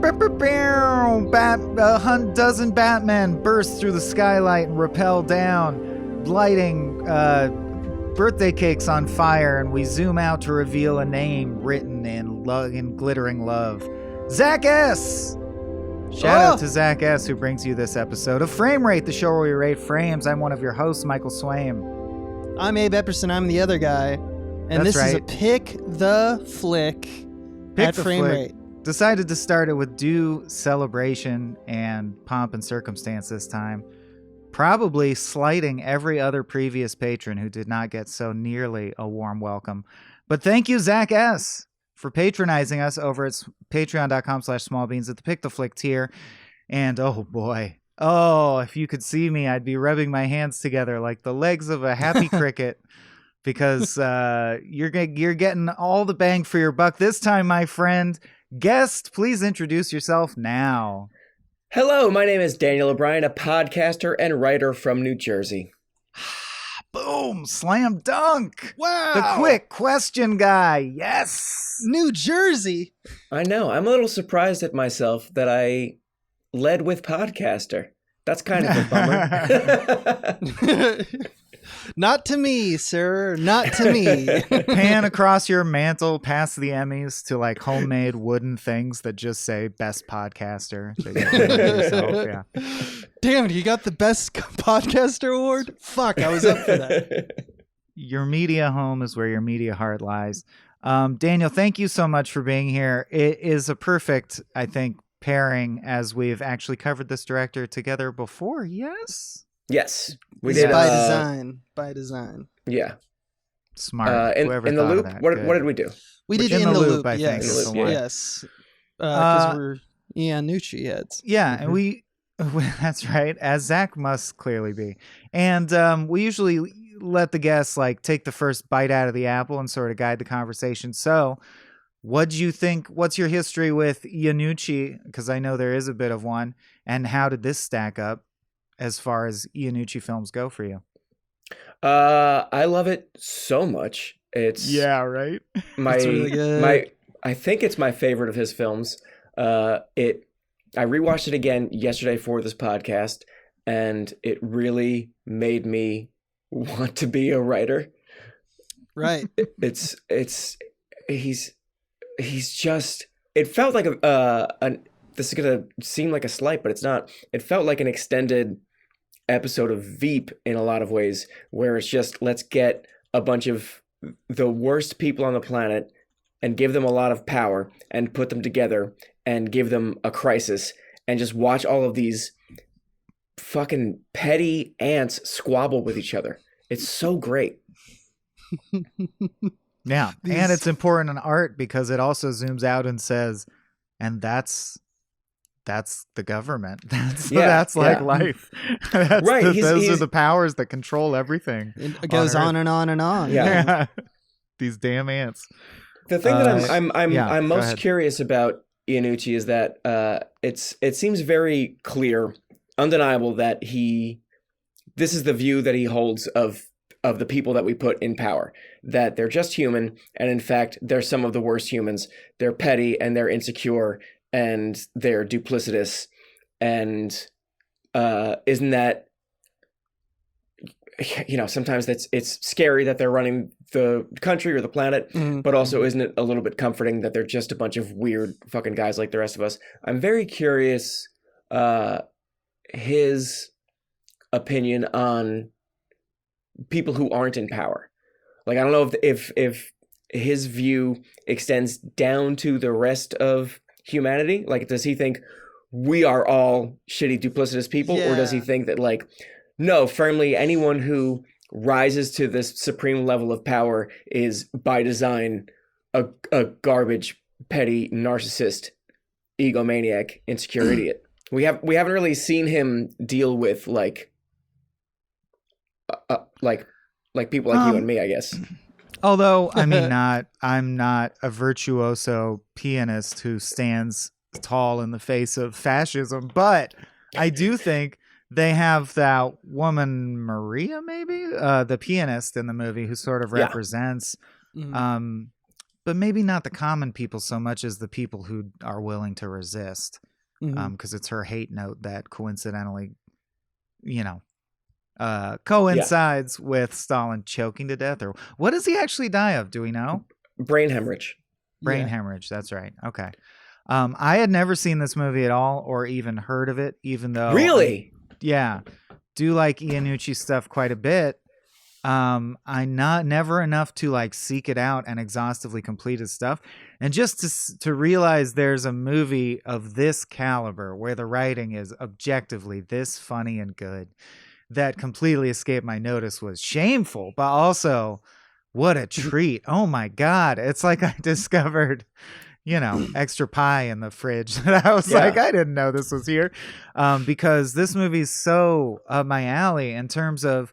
A dozen Batmen burst through the skylight and rappel down, lighting birthday cakes on fire, and we zoom out to reveal a name written in glittering love. Zac S! Shout out to Zac S, who brings you this episode of Frame Rate, the show where we rate frames. I'm one of your hosts, Michael Swaim. I'm Abe Epperson. I'm the other guy. And this is a Pick the Flick at Frame Rate. Decided to start it with due celebration and pomp and circumstance this time. Probably slighting every other previous patron who did not get so nearly a warm welcome. But thank you, Zac S, for patronizing us over at patreon.com/smallbeans at the Pick the Flick tier. And oh boy, if you could see me, I'd be rubbing my hands together like the legs of a happy cricket, because you're getting all the bang for your buck this time, my friend. Guest, please introduce yourself now. Hello, my name is Daniel O'Brien, a podcaster and writer from New Jersey. Boom, slam dunk. Wow. The quick question guy. Yes. New Jersey. I know. I'm a little surprised at myself that I led with podcaster. That's kind of a bummer. Not to me, sir. Not to me. Pan across your mantle past the Emmys to like homemade wooden things that just say best podcaster. Yeah. Damn it, you got the best podcaster award? Fuck, I was up for that. Your media home is where your media heart lies. Daniel, thank you so much for being here. It is a perfect, I think, pairing, as we've actually covered this director together before. Yes? Yes, we did. By design. Yeah. Smart. In the loop, what did we do? We did in the loop, I think. Yes. Yeah. Yes. Because we're Iannucci heads. Yeah, and we that's right, as Zach must clearly be. And we usually let the guests like take the first bite out of the apple and sort of guide the conversation. So what do you think? What's your history with Iannucci? Because I know there is a bit of one. And how did this stack up as far as Iannucci films go for you? I love it so much. It's right. It's really good. I think it's my favorite of his films. I rewatched it again yesterday for this podcast, and it really made me want to be a writer. Right. He's just. It felt like this is gonna seem like a slight, but it's not. It felt like an extended episode of Veep in a lot of ways, where it's just, let's get a bunch of the worst people on the planet and give them a lot of power and put them together and give them a crisis and just watch all of these fucking petty ants squabble with each other. It's so great. Yeah. And it's important in art because it also zooms out and says, and that's the government. That's like life. That's right. Those are the powers that control everything. It goes on and on and on. Yeah. These damn ants. The thing that I'm most curious about Iannucci is that it seems very clear, undeniable that this is the view that he holds of the people that we put in power, that they're just human, and in fact they're some of the worst humans. They're petty and they're insecure and they're duplicitous, and isn't that, sometimes it's scary that they're running the country or the planet, but also isn't it a little bit comforting that they're just a bunch of weird fucking guys like the rest of us? I'm very curious his opinion on people who aren't in power. Like, I don't know if his view extends down to the rest of humanity. Like, does he think we are all shitty, duplicitous people? Yeah. Or does he think that, like, no, firmly anyone who rises to this supreme level of power is by design a garbage, petty, narcissist, egomaniac, insecure idiot? We haven't really seen him deal with like people like you and me, I guess. Although, I mean, I'm not a virtuoso pianist who stands tall in the face of fascism, but I do think they have that woman, Maria, maybe, the pianist in the movie, who sort of represents but maybe not the common people so much as the people who are willing to resist. Mhm. Because it's her hate note that coincidentally, coincides with Stalin choking to death. Or what does he actually die of? Do we know? Brain hemorrhage. Brain Yeah. hemorrhage. That's right. Okay. I had never seen this movie at all or even heard of it, even though Really? do like Iannucci stuff quite a bit. I never enough to like seek it out and exhaustively complete his stuff, and just to realize there's a movie of this caliber where the writing is objectively this funny and good that completely escaped my notice was shameful, but also what a treat. Oh my God. It's like I discovered, extra pie in the fridge that I was like, I didn't know this was here. Because this movie's so up my alley in terms of,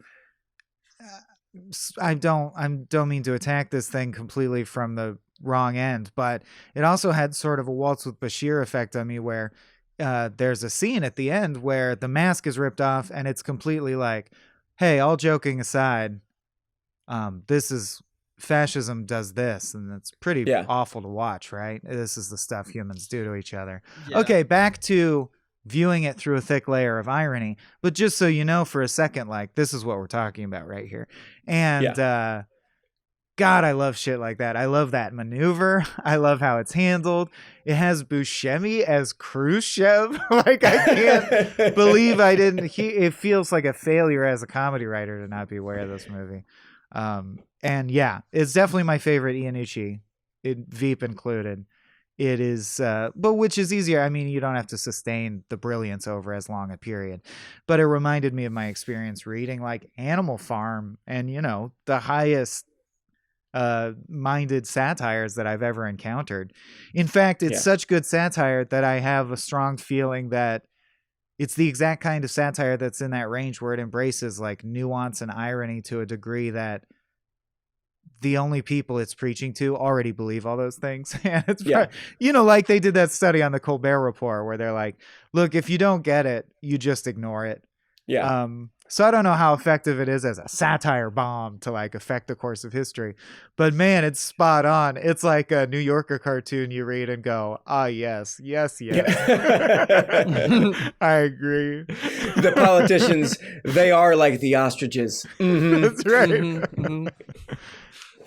I don't mean to attack this thing completely from the wrong end, but it also had sort of a Waltz with Bashir effect on me where there's a scene at the end where the mask is ripped off and it's completely like, hey, all joking aside, this is fascism does this, and it's pretty awful to watch, right? This is the stuff humans do to each other. Yeah. Okay, back to viewing it through a thick layer of irony, but just so you know for a second, like, this is what we're talking about right here. And God, I love shit like that. I love that maneuver. I love how it's handled. It has Buscemi as Khrushchev. Like, I can't believe I didn't. It feels like a failure as a comedy writer to not be aware of this movie. And yeah, it's definitely my favorite Iannucci, Veep included. It is, but which is easier. I mean, you don't have to sustain the brilliance over as long a period, but it reminded me of my experience reading like Animal Farm and, the highest minded satires that I've ever encountered. In fact, it's such good satire that I have a strong feeling that it's the exact kind of satire that's in that range where it embraces like nuance and irony to a degree that the only people it's preaching to already believe all those things. And it's like they did that study on the Colbert Report where they're like, look, if you don't get it, you just ignore it. Yeah. So I don't know how effective it is as a satire bomb to like affect the course of history, but man, it's spot on. It's like a New Yorker cartoon you read and go, yes. Yeah. I agree. The politicians, they are like the ostriches. Mm-hmm. That's right. Mm-hmm.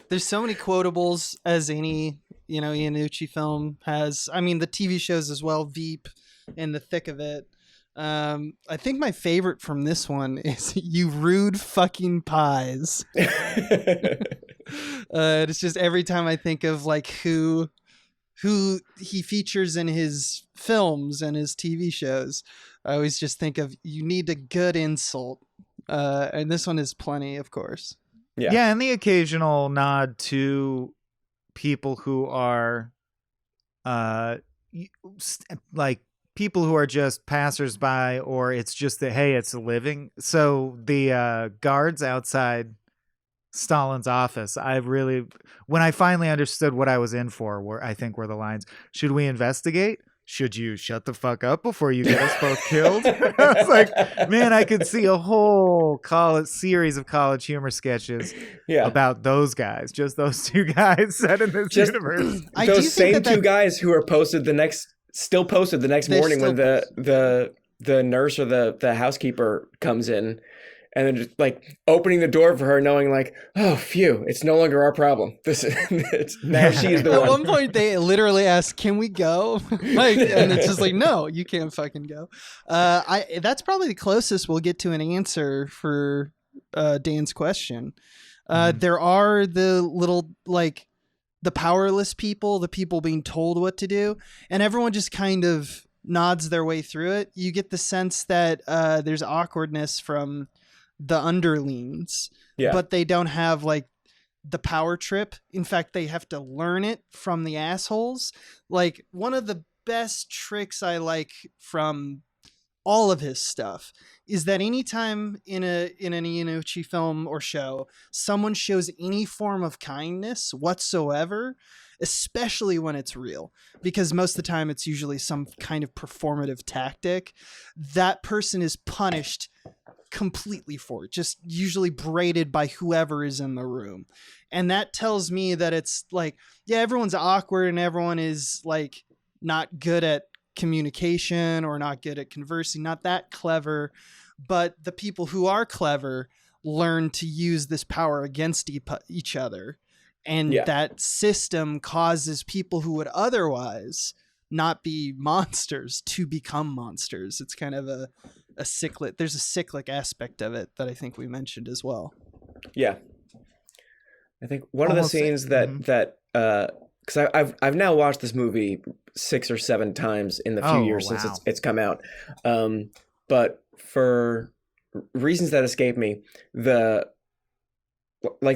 There's so many quotables as any, Iannucci film has. I mean, the TV shows as well, Veep, in the thick of it. I think my favorite from this one is "You rude fucking pies." It's just every time I think of like who he features in his films and his TV shows, I always just think of you need a good insult. And this one is plenty, of course. Yeah, and the occasional nod to people who are like people who are just passersby, or it's just that, hey, it's a living. So the guards outside Stalin's office, when I finally understood what I was in for, were the lines, should we investigate? Should you shut the fuck up before you get us both killed? I was like, man, I could see a whole series of college humor sketches about those guys, just those two guys set in this universe. Those same two guys who are still posted the next morning when the nurse or the housekeeper comes in, and then just like opening the door for her, knowing like, oh, phew, it's no longer our problem. Now she's the one. At one point, they literally ask, "Can we go?" And it's just like, no, you can't fucking go. That's probably the closest we'll get to an answer for Dan's question. There are the little like the powerless people, the people being told what to do, and everyone just kind of nods their way through it. You get the sense that there's awkwardness from the underlings, but they don't have like the power trip. In fact, they have to learn it from the assholes. Like, one of the best tricks I like from all of his stuff is that anytime in an Iannucci film or show, someone shows any form of kindness whatsoever, especially when it's real, because most of the time it's usually some kind of performative tactic, that person is punished completely for it, just usually braided by whoever is in the room. And that tells me that it's like, yeah, everyone's awkward and everyone is like not good at communication or not good at conversing, not that clever. But the people who are clever learn to use this power against each other. And that system causes people who would otherwise not be monsters to become monsters. It's kind of a cyclic. There's a cyclic aspect of it that I think we mentioned as well. Yeah. I think one of the scenes that because I've now watched this movie 6 or 7 times in the few years since it's come out, but for reasons that escape me, the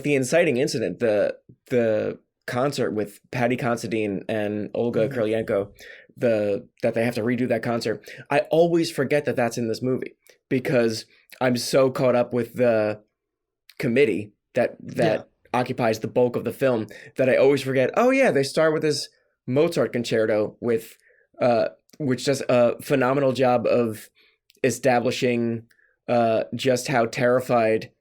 inciting incident, the concert with Paddy Considine and Olga Kurylenko, that they have to redo that concert. I always forget that that's in this movie because I'm so caught up with the committee that occupies the bulk of the film that I always forget. Oh yeah, they start with this Mozart concerto with which does a phenomenal job of establishing just how terrified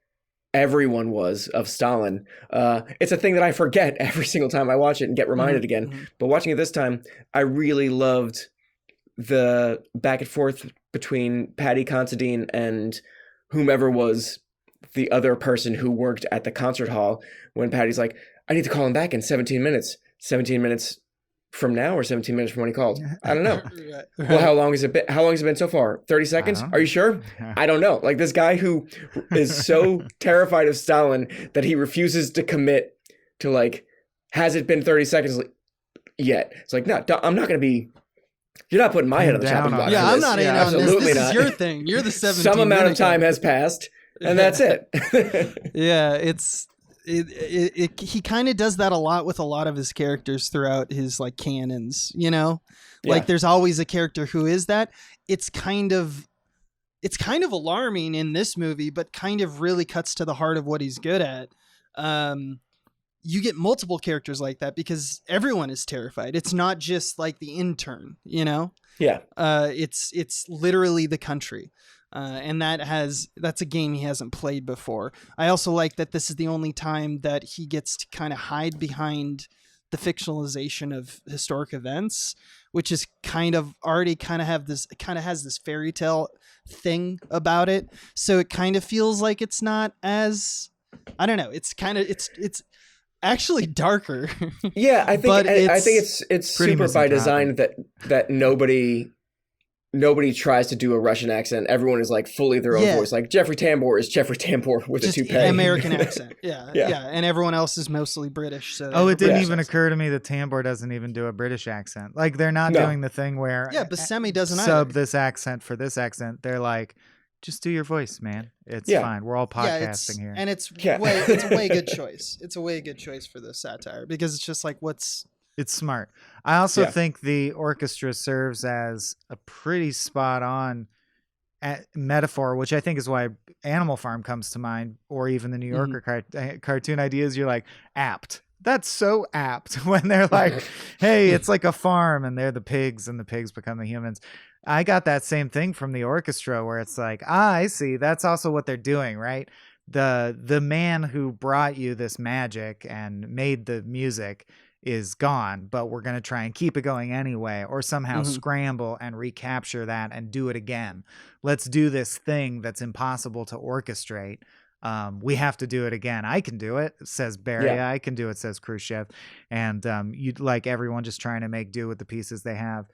everyone was of Stalin. It's a thing that I forget every single time I watch it and get reminded again. But watching it this time, I really loved the back and forth between Paddy Considine and whomever was the other person who worked at the concert hall when Paddy's like, I need to call him back in 17 minutes. 17 minutes from now or 17 minutes from when he called? I don't know. Right. Well, how long has it been so far? 30 seconds? Are you sure? I don't know. Like this guy who is so terrified of Stalin that he refuses to commit to like, has it been 30 seconds yet? It's like, no, I'm not going to be, you're not putting my head on the chopping block. Yeah, I'm not in on this. Absolutely this not. is your thing. You're the 17 Some amount of time has passed and that's it. Yeah, he kind of does that a lot with a lot of his characters throughout his like canons, you know, like there's always a character who is that. It's kind of alarming in this movie, but kind of really cuts to the heart of what he's good at. You get multiple characters like that because everyone is terrified. It's not just like the intern, you know? Yeah. It's literally the country. And that's a game he hasn't played before. I also like that this is the only time that he gets to kind of hide behind the fictionalization of historic events, which is kind of has this fairy tale thing about it. So it kind of feels like it's not as, I don't know. It's actually darker. Yeah, I think it's super by design that nobody tries to do a Russian accent. Everyone is like fully their own voice. Like Jeffrey Tambor is Jeffrey Tambor with just a toupee. American accent. Yeah. And everyone else is mostly British. So it didn't even occur to me that Tambor doesn't even do a British accent. Like they're not doing the thing where Buscemi doesn't sub either. this accent for this accent. They're like, just do your voice, man. It's fine. We're all podcasting here. And it's a way good choice. It's a way good choice for the satire because it's just like it's smart. I also think the orchestra serves as a pretty spot on metaphor, which I think is why Animal Farm comes to mind, or even the New Yorker cartoon ideas. You're like, apt. That's so apt when they're like, hey, it's like a farm and they're the pigs and the pigs become the humans. I got that same thing from the orchestra where it's like, I see. That's also what they're doing, right? The man who brought you this magic and made the music is gone, but we're going to try and keep it going anyway, or somehow scramble and recapture that and do it again. Let's do this thing that's impossible to orchestrate. We have to do it again. I can do it, says Beria. I can do it, says Khrushchev. And you'd like everyone just trying to make do with the pieces they have.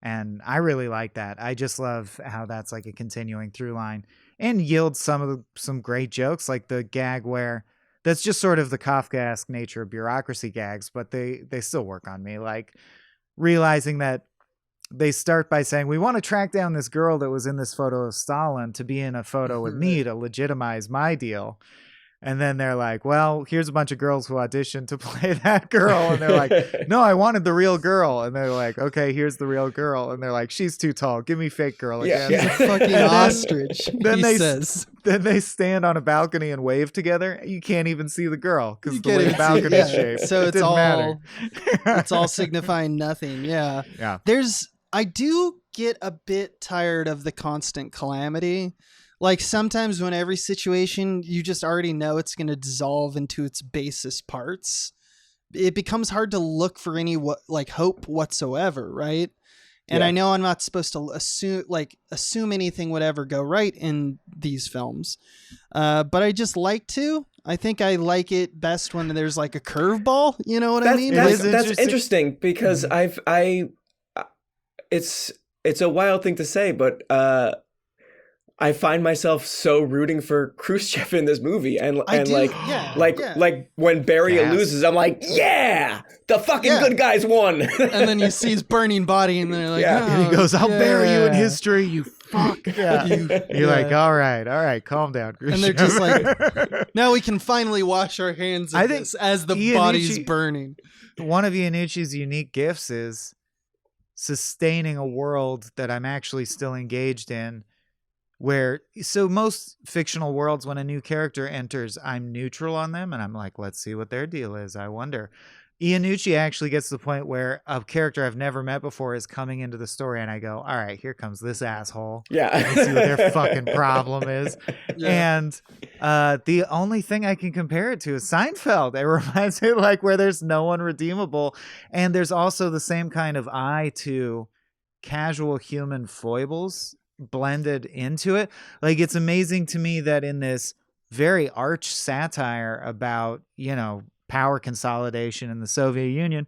And I really like that. I just love how that's like a continuing through line and yields some great jokes, like the gag where that's just sort of the Kafkaesque nature of bureaucracy gags, but they still work on me. Like realizing that they start by saying, we want to track down this girl that was in this photo of Stalin to be in a photo with me to legitimize my deal. And then they're like, well, here's a bunch of girls who auditioned to play that girl. And they're like, no, I wanted the real girl. And they're like, okay, here's the real girl. And they're like, she's too tall. Give me fake girl again. She's a fucking ostrich. Then they stand on a balcony and wave together. You can't even see the girl because the way the balcony is shaped. So it's all signifying nothing. Yeah. Yeah. I do get a bit tired of the constant calamity. Like sometimes when every situation you just already know it's going to dissolve into its basest parts, it becomes hard to look for any hope whatsoever, right? And I know I'm not supposed to assume anything would ever go right in these films, but I just like to. I think I like it best when there's like a curveball. You know what I mean? That's interesting because it's a wild thing to say, but I find myself so rooting for Khrushchev in this movie, and like when Beria loses, I'm like, yeah, the fucking good guys won. And then you see his burning body, and they're like, and he goes, "I'll bury you in history, you fuck." You're like, all right, calm down, Khrushchev. And they're just like, now we can finally wash our hands of this as the body's burning. One of Iannucci's unique gifts is sustaining a world that I'm actually still engaged in. So most fictional worlds, when a new character enters, I'm neutral on them, and I'm like, let's see what their deal is. I wonder. Iannucci actually gets to the point where a character I've never met before is coming into the story, and I go, all right, here comes this asshole. Yeah. Let's see what their fucking problem is. Yeah. And the only thing I can compare it to is Seinfeld. It reminds me like where there's no one redeemable, and there's also the same kind of eye to casual human foibles blended into it. Like, it's amazing to me that in this very arch satire about, power consolidation in the Soviet Union,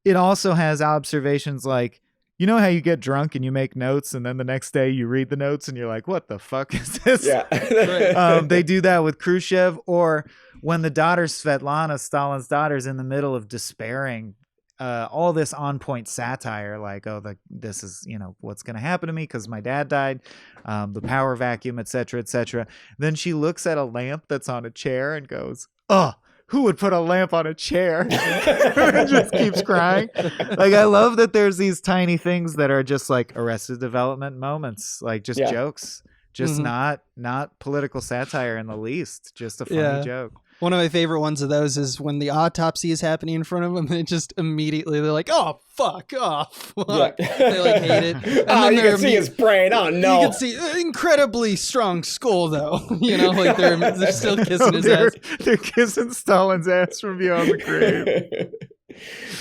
it also has observations like, how you get drunk and you make notes and then the next day you read the notes and you're like, what the fuck is this? Yeah. They do that with Khrushchev, or when the daughter Svetlana, Stalin's daughter, is in the middle of despairing, all this on-point satire, like, this is, what's going to happen to me because my dad died, the power vacuum, etc., etc. Then she looks at a lamp that's on a chair and goes, "Oh, who would put a lamp on a chair?" And just keeps crying. Like, I love that there's these tiny things that are just like Arrested Development moments, like just jokes, just not political satire in the least, just a funny joke. One of my favorite ones of those is when the autopsy is happening in front of them, and it just immediately they're like, "Oh fuck off!" Yeah. They like hate it. And you can see his brain. Oh no! You can see incredibly strong skull though. Like they're still kissing his ass. They're kissing Stalin's ass from beyond the grave.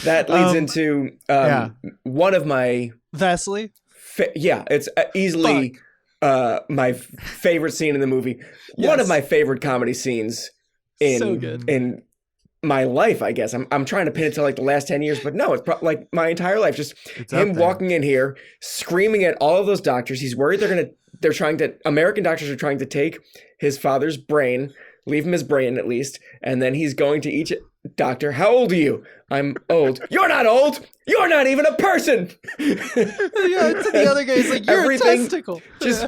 That leads into one of my Vasily. It's easily my favorite scene in the movie. Yes. One of my favorite comedy scenes in my life, I guess. I'm trying to pin it to like the last 10 years, but no, it's like my entire life. Just him walking in here, screaming at all of those doctors. He's worried American doctors are trying to take his father's brain, leave him his brain at least, and then he's going to each doctor, "How old are you?" "I'm old." "You're not old. You're not even a person." To the other guy's like, "You're everything, a testicle." Just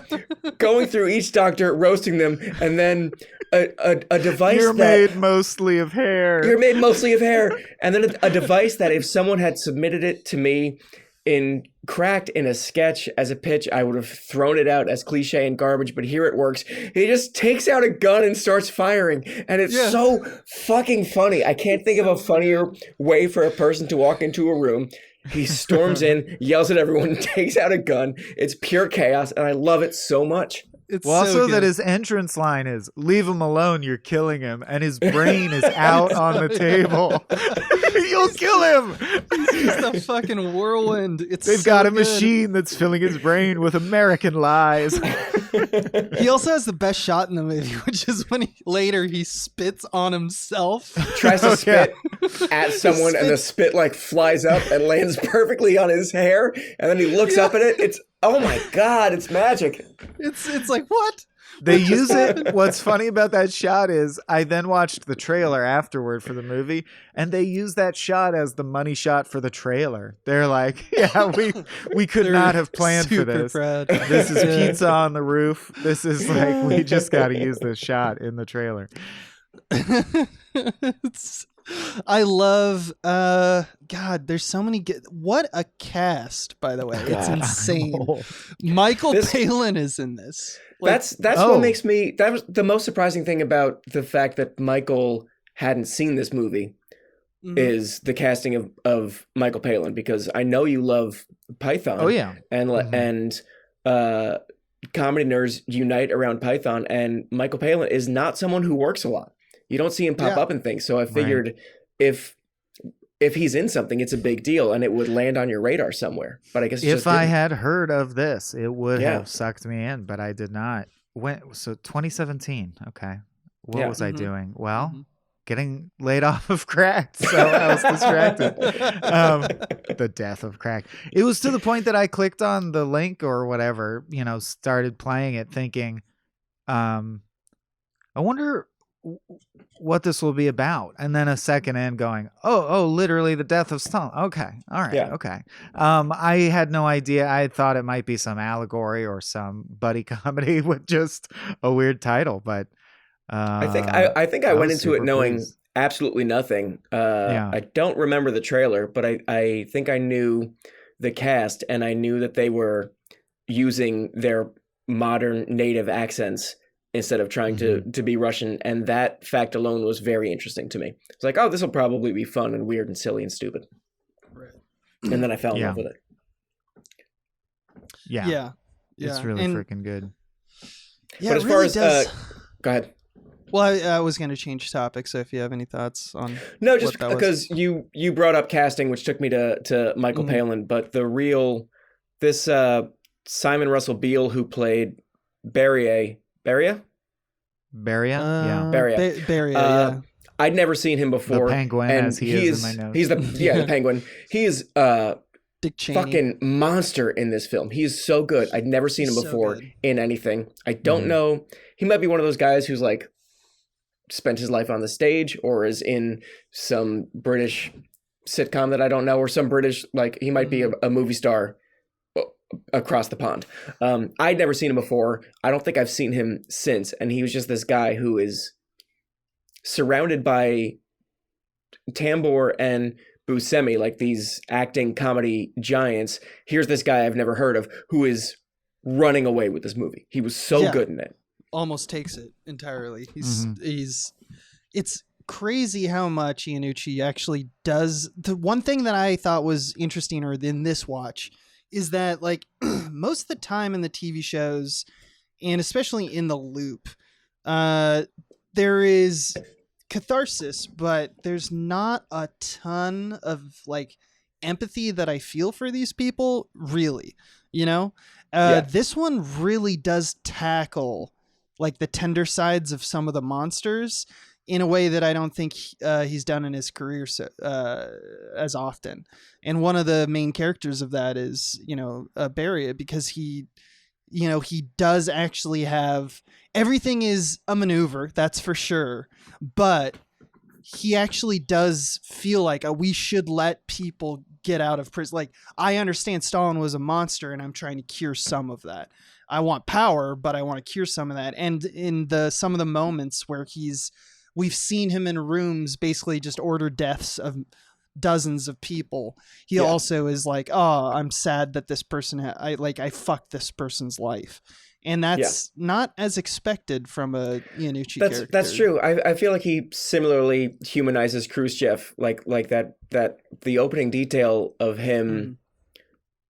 going through each doctor, roasting them, and then a device You're made mostly of hair. You're made mostly of hair. And then a device that if someone had submitted it to me cracked in a sketch as a pitch, I would have thrown it out as cliche and garbage, but here it works. He just takes out a gun and starts firing, and it's so fucking funny. I can't think of a funnier way for a person to walk into a room. He storms in, yells at everyone, takes out a gun. It's pure chaos, and I love it so much. It's also that his entrance line is, "Leave him alone, you're killing him," and his brain is out on the table. You'll kill him. He's just a fucking whirlwind. They've got a machine that's filling his brain with American lies. He also has the best shot in the movie, which is when he spits on himself. Tries to spit at someone, and the spit like flies up and lands perfectly on his hair, and then he looks up at it. It's, oh my God, it's magic. It's like, what? They use it. What's funny about that shot is I then watched the trailer afterward for the movie, and they use that shot as the money shot for the trailer. They're like, "Yeah, we could not have planned for this. Proud. This is pizza on the roof. This is like, we just got to use this shot in the trailer." I love God, there's so many what a cast, by the way. It's insane. Michael Palin is in this. That's what makes me, that was the most surprising thing about the fact that Michael hadn't seen this movie is the casting of Michael Palin, because I know you love Python. Oh yeah. And comedy nerds unite around Python, and Michael Palin is not someone who works a lot. You don't see him pop up in things. So I figured if he's in something, it's a big deal and it would land on your radar somewhere. But I guess if I had heard of this, it would have sucked me in, but I did not. So 2017. Okay. What was I doing? Well, getting laid off of crack. So I was distracted. The death of crack. It was to the point that I clicked on the link or whatever, started playing it thinking, I wonder what this will be about. And then a second in going, oh, literally the death of Stalin. Okay. All right. Yeah. Okay. I had no idea. I thought it might be some allegory or some buddy comedy with just a weird title, but I think I went into it knowing absolutely nothing. I don't remember the trailer, but I think I knew the cast, and I knew that they were using their modern native accents instead of trying to be Russian, and that fact alone was very interesting to me. It's like, oh, this will probably be fun and weird and silly and stupid. Right. And then I fell in love with it. Yeah. It's really freaking good. Yeah, but as far as go ahead. Well, I was going to change topic, so if you have any thoughts on just because you brought up casting, which took me to Michael Palin, but this Simon Russell Beale who played Beria. Beria? Beria. Beria, yeah. I'd never seen him before. The penguin, and as he is in my notes. He's the penguin. He is Dick Cheney. Fucking monster in this film. He's so good. I'd never seen him before in anything. I don't know. He might be one of those guys who's like spent his life on the stage or is in some British sitcom that I don't know, or some British, like he might be a movie star across the pond. I'd never seen him before. I don't think I've seen him since. And he was just this guy who is surrounded by Tambor and Buscemi, like these acting comedy giants. Here's this guy I've never heard of who is running away with this movie. He was so good in it. Almost takes it entirely. He's it's crazy how much Iannucci actually does. The one thing that I thought was interesting in this watch is that, like, most of the time in the TV shows, and especially in The Loop, there is catharsis, but there's not a ton of like empathy that I feel for these people, really. This one really does tackle like the tender sides of some of the monsters in a way that I don't think he's done in his career as often. And one of the main characters of that is, Beria, because he does actually have, everything is a maneuver, that's for sure. But he actually does feel like we should let people get out of prison. Like, I understand Stalin was a monster and I'm trying to cure some of that. I want power, but I want to cure some of that. And in some of the moments where we've seen him in rooms basically just order deaths of dozens of people. He also is like, oh, I'm sad that this person, I fucked this person's life. And that's not as expected from a Iannucci character. That's true. I feel like he similarly humanizes Khrushchev, like that the opening detail of him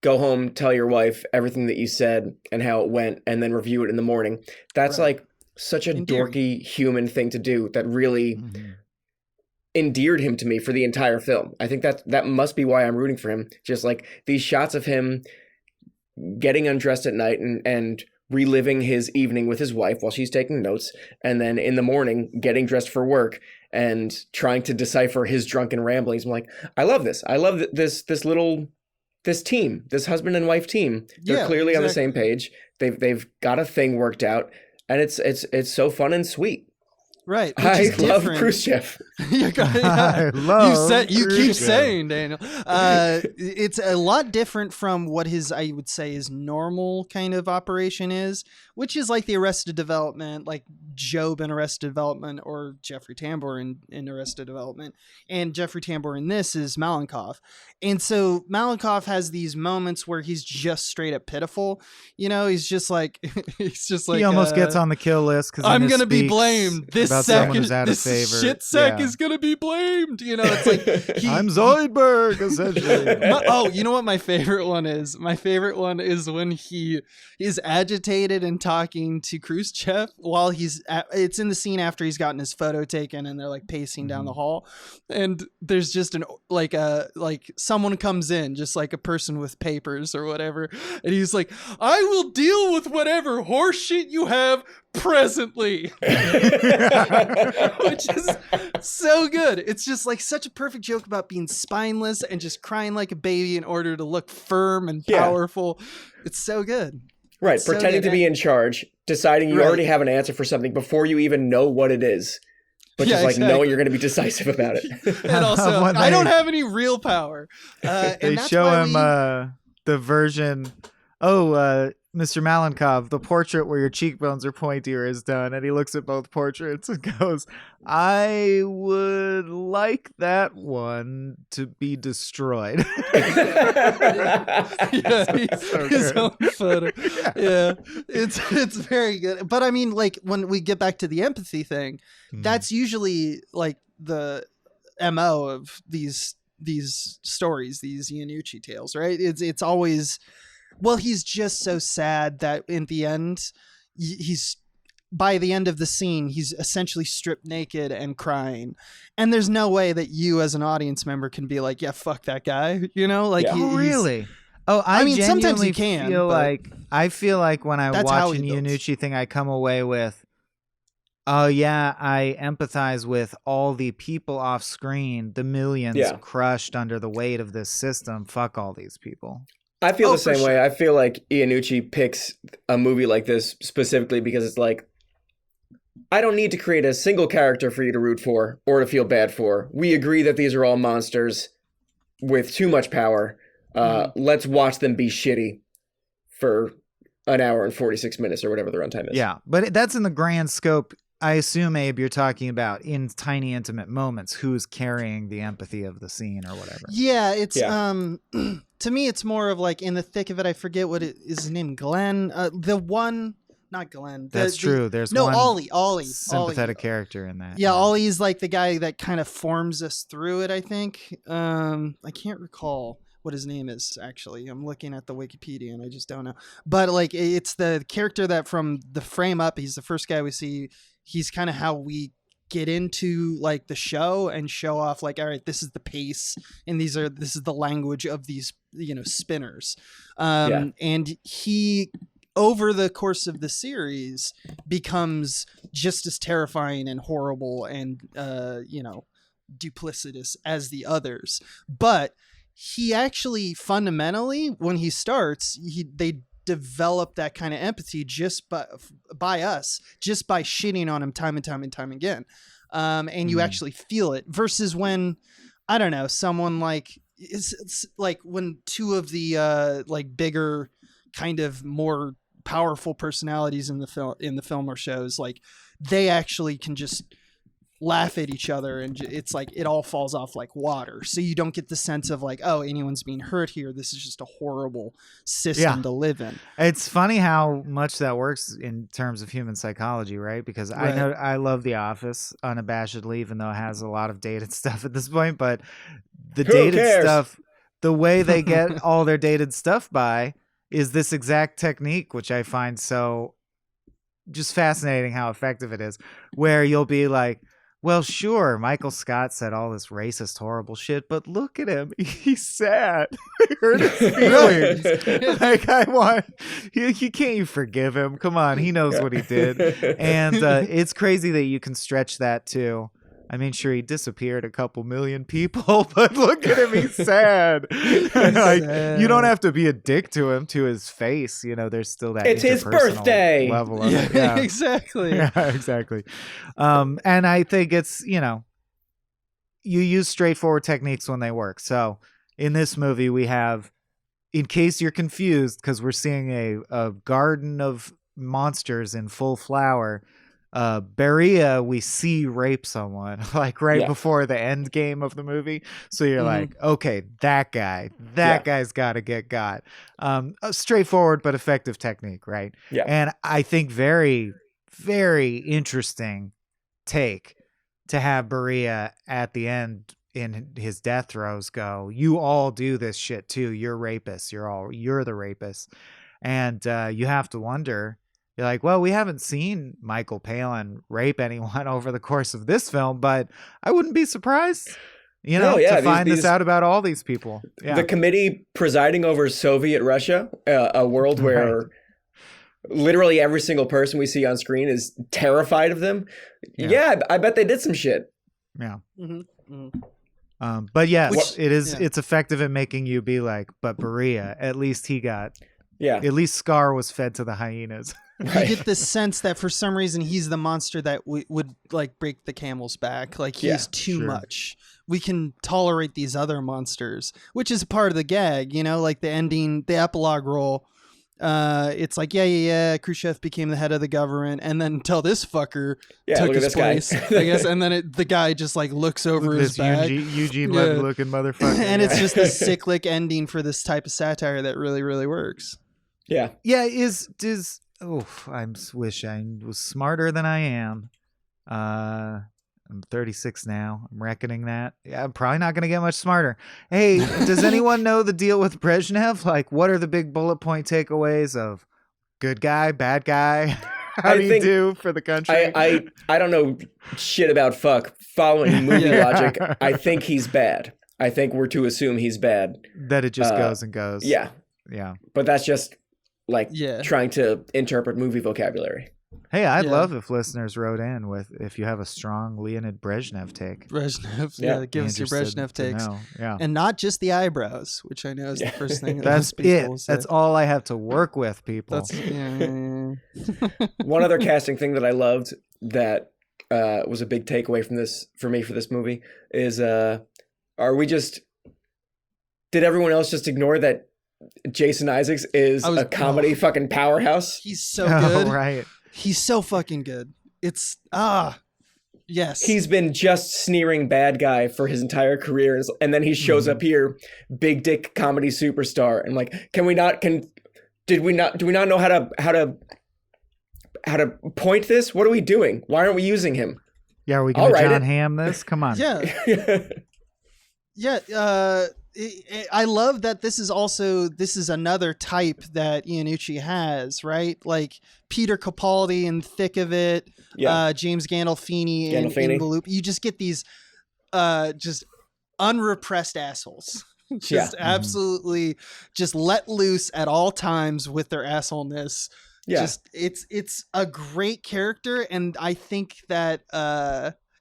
go home, tell your wife everything that you said and how it went, and then review it in the morning. That's like such a dorky human thing to do that really endeared him to me for the entire film. I think that must be why I'm rooting for him. Just like these shots of him getting undressed at night and reliving his evening with his wife while she's taking notes, and then in the morning getting dressed for work and trying to decipher his drunken ramblings. I'm like, I love this. I love this team, this husband and wife team. They're clearly on the same page. They've got a thing worked out, and it's so fun and sweet. Right. I love Khrushchev. I love you keep saying, Daniel. It's a lot different from what I would say his normal kind of operation is, which is like the Arrested Development, like Job in Arrested Development, or Jeffrey Tambor in Arrested Development. And Jeffrey Tambor in this is Malenkov. And so Malenkov has these moments where he's just straight up pitiful. He's just like he almost gets on the kill list because I'm going to be blamed. This about someone who's out of this favor. shit sack Yeah. is gonna be blamed. You know, it's like I'm Zoidberg, essentially. Oh, you know what my favorite one is? My favorite one is when he is agitated and talking to Khrushchev while it's in the scene after he's gotten his photo taken and they're like pacing down the hall, and there's just like someone comes in, just like a person with papers or whatever, and he's like, I will deal with whatever horseshit you have presently. Which is so good. It's just like such a perfect joke about being spineless and just crying like a baby in order to look firm and powerful. It's so good. Right, It's so pretending good. to be in charge, deciding you already have an answer for something before you even know what it is, but just like knowing you're going to be exactly. be decisive about it. And also, When I don't have any real power. They And that's show why him the version. Mr. Malenkov, the portrait where your cheekbones are pointier is done, and he looks at both portraits and goes, I would like that one to be destroyed. His own photo. Yeah, it's very good. But I mean, like when we get back to the empathy thing, that's usually like the MO of these stories, these Iannucci tales, right? It's always, well, he's just so sad that in the end, by the end of the scene, he's essentially stripped naked and crying. And there's no way that you as an audience member can be like, yeah, fuck that guy. You know, like, Really? Oh, I mean, sometimes genuinely you can, feel but I feel like when I that's how watch an he builds. Iannucci thing, I come away with, oh yeah, I empathize with all the people off screen, the millions crushed under the weight of this system. Fuck all these people. I feel the for same way. sure. I feel like Iannucci picks a movie like this specifically because it's like, I don't need to create a single character for you to root for or to feel bad for. We agree that these are all monsters with too much power. Let's watch them be shitty for an hour and 46 minutes or whatever the runtime is. Yeah, but that's in the grand scope. I assume, Abe, you're talking about in tiny, intimate moments, who's carrying the empathy of the scene or whatever. Yeah, it's to me, it's more of like in the thick of it. I forget what is his name, Glenn. The one, not Glenn. That's true. There's no one Ollie. sympathetic character in that. Yeah, Ollie's like the guy that kind of forms us through it. I think. I can't recall what his name is actually. I'm looking at the Wikipedia and I just don't know. But like, it's the character that from the frame up, he's the first guy we see. He's kind of how we get into like the show and show off like, all right, this is the pace and this is the language of these, spinners. And he, over the course of the series, becomes just as terrifying and horrible and, duplicitous as the others. But he actually fundamentally, when he starts, they develop that kind of empathy just by us, just by shitting on him time and time and time again. And you actually feel it versus when, I don't know, someone like, it's like when two of the like bigger kind of more powerful personalities in the film or shows, like they actually can just laugh at each other and it's like it all falls off like water, so you don't get the sense of like, oh, anyone's being hurt here, this is just a horrible system to live in. It's funny how much that works in terms of human psychology, right? Because I know I love The Office unabashedly, even though it has a lot of dated stuff at this point, but the dated stuff, the way they get all their dated stuff by is this exact technique, which I find so just fascinating how effective it is, where you'll be like, well, sure, Michael Scott said all this racist, horrible shit, but look at him. He's sad. He hurt his feelings. Like, you can't you forgive him? Come on, he knows what he did. And it's crazy that you can stretch that too. I mean, sure, he disappeared a couple million people, but look at him, he's sad. Sad. You don't have to be a dick to him, to his face. There's still that it's his birthday level of it. Yeah. Exactly. Yeah, exactly. And I think it's, you use straightforward techniques when they work. So in this movie, we have, in case you're confused, because we're seeing a garden of monsters in full flower, Beria, we see rape someone like before the end game of the movie. So you're like, okay, that guy's got to get got. A straightforward but effective technique, right? Yeah. And I think very, very interesting take to have Beria at the end in his death throes go, you all do this shit too. You're rapists. You're the rapists. And you have to wonder, you're like, well, we haven't seen Michael Palin rape anyone over the course of this film, but I wouldn't be surprised, to find this out about all these people. Yeah. The committee presiding over Soviet Russia, a world where literally every single person we see on screen is terrified of them. Yeah, I bet they did some shit. Yeah. Mm-hmm. Mm-hmm. But yes, it's effective at making you be like, but Beria, at least at least Scar was fed to the hyenas. Right. You get this sense that for some reason he's the monster that would like break the camel's back. Like he's too much. We can tolerate these other monsters, which is part of the gag, like the ending, the epilogue role. It's like, Khrushchev became the head of the government, and then until this fucker took his place, I guess, and then the guy just like looks over his back. Eugene Levy looking motherfucker. And it's just a cyclic ending for this type of satire that really, really works. Yeah. Yeah, I wish I was smarter than I am. I'm 36 now. I'm reckoning that. Yeah, I'm probably not going to get much smarter. Hey, does anyone know the deal with Brezhnev? Like, what are the big bullet point takeaways of good guy, bad guy? How do you do for the country? I don't know shit about fuck. Following movie logic, I think he's bad. I think we're to assume he's bad. That it just goes and goes. Yeah. Yeah. But that's just trying to interpret movie vocabulary. Hey, I'd love if listeners wrote in with if you have a strong Leonid Brezhnev take. Brezhnev, give us your Brezhnev takes. Yeah. And not just the eyebrows, which I know is the first thing that That's people say. That's all I have to work with, people. One other casting thing that I loved that was a big takeaway for me for this movie is did everyone else just ignore that Jason Isaacs is a comedy fucking powerhouse? He's so good. Right. He's so fucking good. It's yes. He's been just sneering bad guy for his entire career, and then he shows up here, big dick comedy superstar, and like, do we not know how to point this? What are we doing? Why aren't we using him? Yeah, are we going to John Hamm this? Come on. Yeah. Yeah. I love that this is another type that Iannucci has, right? Like Peter Capaldi in Thick of It, James Gandolfini in The Loop. You just get these just unrepressed assholes. Just absolutely just let loose at all times with their assholeness. Yeah. Just it's a great character, and I think that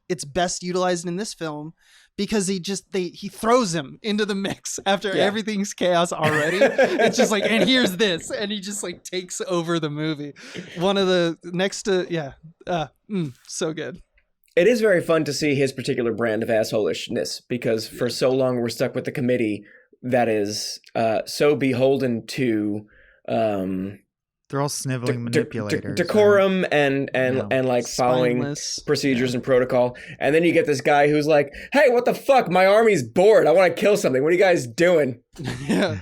it's best utilized in this film because he throws him into the mix after everything's chaos already. It's just like, and here's this, and he just like takes over the movie. One of the next to so good. It is very fun to see his particular brand of assholishness, because for so long we're stuck with the committee that is so beholden to they're all sniveling manipulators, decorum and like following spineless procedures and protocol. And then you get this guy who's like, hey, what the fuck? My army's bored. I want to kill something. What are you guys doing? Yeah.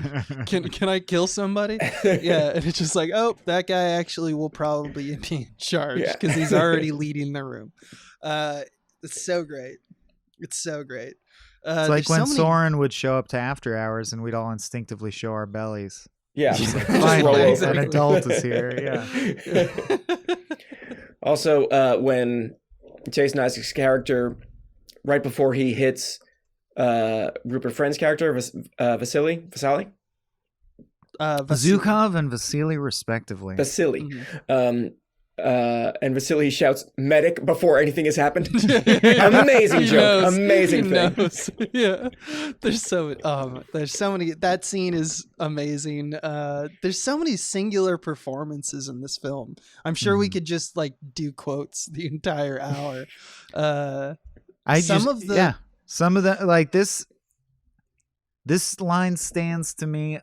Can I kill somebody? Yeah. And it's just like, oh, that guy actually will probably be in charge because he's already leading the room. It's so great. It's so great. It's like when Soren would show up to After Hours and we'd all instinctively show our bellies. Yeah. Finally, an adult is here. Yeah. Also, when Jason Isaacs' character, right before he hits Rupert Friend's character, Vasily? Zhukov and Vasily, respectively. Vasily. Mm-hmm. And Vasily shouts medic before anything has happened. Amazing joke. Amazing thing. Yeah. There's so many. That scene is amazing. There's so many singular performances in this film. I'm sure we could just like do quotes the entire hour. Some of the like this line stands to me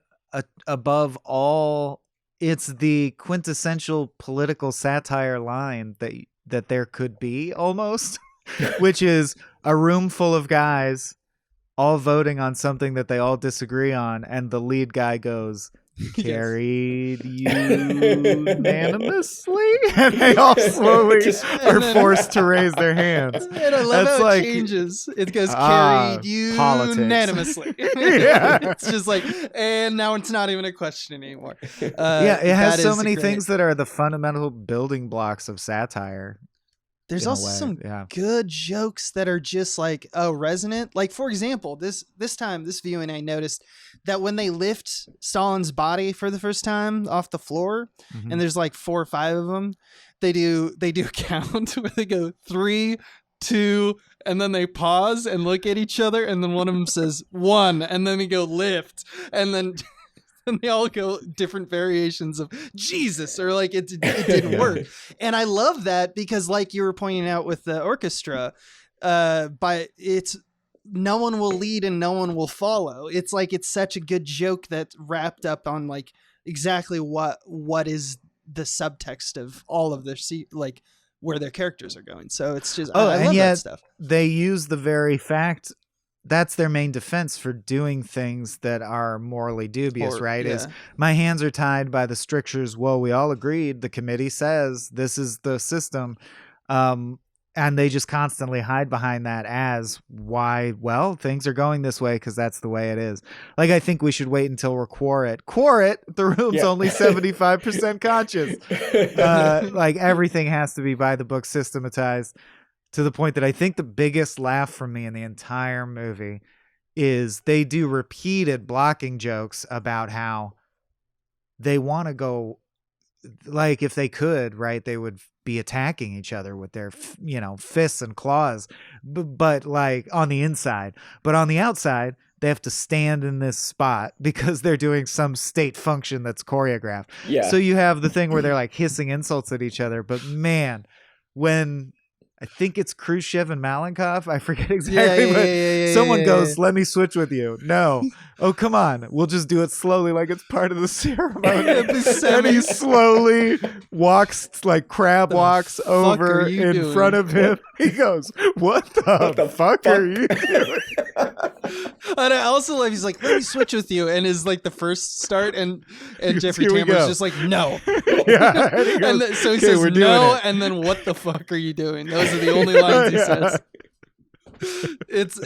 above all. It's the quintessential political satire line that there could be almost, which is a room full of guys all voting on something that they all disagree on. And the lead guy goes, carried unanimously, and they all slowly are forced to raise their hands. And I love That's how like- it changes. It goes carried politics. unanimously. Yeah. It's just like, and now it's not even a question anymore. Yeah, it has that so is many great. things that are the fundamental building blocks of satire. There's in a also way, some yeah. good jokes that are just like resonant. Like, for example, this viewing, I noticed that when they lift Stalin's body for the first time off the floor, Mhm. and there's like 4 or 5 of them, they do a count where they go 3, 2, and then they pause and look at each other, and then one of them says 1, and then they go lift, and then and they all go different variations of Jesus, or like it didn't Yeah. work. And I love that because, like you were pointing out with the orchestra, but it's no one will lead and no one will follow. It's like it's such a good joke that's wrapped up on like exactly what is the subtext of all of their like where their characters are going. So it's just I and love yet that stuff. they use the very fact that's their main defense for doing things that are morally dubious, right? Yeah. Is my hands are tied by the strictures. Well, we all agreed. The committee says this is the system. And they just constantly hide behind that as why, well, things are going this way because that's the way it is. Like, I think we should wait until we're Quorit. The room's only 75% conscious. Like, everything has to be by the book systematized, to the point that I think the biggest laugh from me in the entire movie is they do repeated blocking jokes about how they want to go, like, if they could, right, they would be attacking each other with their, fists and claws, but like on the inside. But on the outside, they have to stand in this spot because they're doing some state function that's choreographed. Yeah. So you have the thing where they're like hissing insults at each other. But man, when I think it's Khrushchev and Malenkov, I forget exactly, but someone goes, "Let me switch with you." No. Oh, come on. We'll just do it slowly like it's part of the ceremony. And he slowly walks, like crab walks over in front of him. He goes, what the fuck are you doing? And I also love, he's like, "Let me switch with you," and is like the first start, and Jeffrey Here we Tambor's go. just like, "No." Yeah. And he goes, So he "Okay, says we're doing no, it." and then "What the fuck are you doing?" Those are the only lines he says. It's